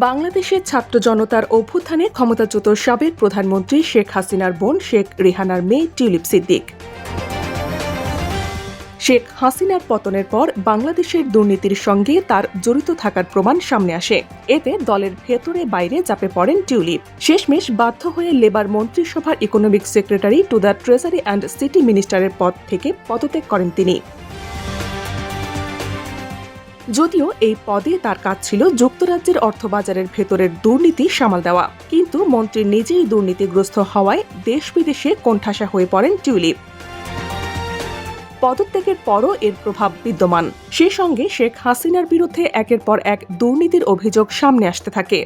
বাংলাদেশের ছাত্র জনতার অভ্যুত্থানে ক্ষমতাচ্যুত সাবেক প্রধানমন্ত্রী শেখ হাসিনার বোন শেখ রেহানার মেয়ে টিউলিপ সিদ্দিক। শেখ হাসিনার পতনের পর বাংলাদেশের দুর্নীতির সঙ্গে তার জড়িত থাকার প্রমাণ সামনে আসে। এতে দলের ভেতরে বাইরে চাপে পড়েন টিউলিপ। শেষমেশ বাধ্য হয়ে লেবার মন্ত্রিসভার economic secretary to the treasury and city মিনিস্টারের পদ থেকে পদত্যাগ করেন তিনি। যদিও এই পদে তার কাজ ছিল যুক্তরাজ্যের অর্থবাজারের ভেতরের দুর্নীতি সামাল দেওয়া, কিন্তু মন্ত্রী নিজেই দুর্নীতিগ্রস্ত হওয়ায় দেশ বিদেশে কোণঠাসা হয়ে পড়েন টিউলিপ। পদত্যাগের পরও এর প্রভাব বিদ্যমান। সে সঙ্গে শেখ হাসিনার বিরুদ্ধে একের পর এক দুর্নীতির অভিযোগ সামনে আসতে থাকে।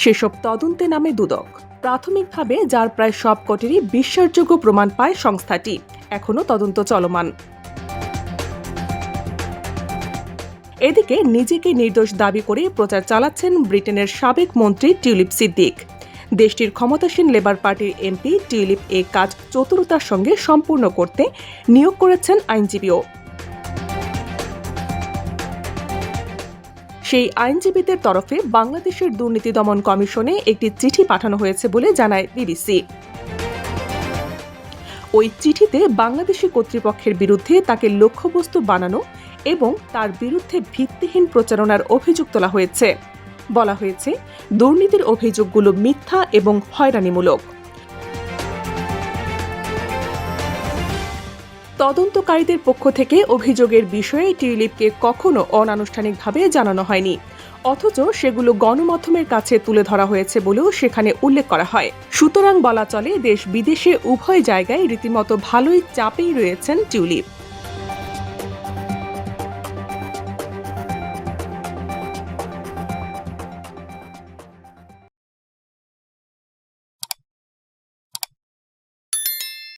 সেসব তদন্তে নামে দুদক। প্রাথমিকভাবে যার প্রায় সবকটিরই বিশ্বাসযোগ্য প্রমাণ পায় সংস্থাটি, এখনও তদন্ত চলমান। এদিকে নিজেকে নির্দোষ দাবি করে প্রচার চালাচ্ছেন ব্রিটেনের সাবেক মন্ত্রী টিউলিপ সিদ্দিক। দেশটির ক্ষমতাসীন লেবার পার্টির এমপি টিউলিপ এ কাজ চতুরতার সঙ্গে সম্পূর্ণ করতে নিয়োগ করেছেন আইনজীবীও। সেই আইনজীবীদের তরফে বাংলাদেশের দুর্নীতি দমন কমিশনে একটি চিঠি পাঠানো হয়েছে বলে জানায় বিবিসি। ওই চিঠিতে বাংলাদেশি কর্তৃপক্ষের বিরুদ্ধে তাকে লক্ষ্যবস্তু বানানো এবং তার বিরুদ্ধে ভিত্তিহীন প্রচারণার অভিযোগ তোলা হয়েছে। বলা হয়েছে, দুর্নীতির অভিযোগগুলো মিথ্যা এবং হয়রানিমূলক। তদন্তকারীদের পক্ষ থেকে অভিযোগের বিষয়ে টিউলিপকে কখনো অনানুষ্ঠানিকভাবে জানানো হয়নি, অথচ সেগুলো গণমাধ্যমের কাছে তুলে ধরা হয়েছে বলেও সেখানে উল্লেখ করা হয়। সুতরাং বলা চলে, দেশ বিদেশে উভয় জায়গায় রীতিমতো ভালোই চাপেই রয়েছেন টিউলিপ।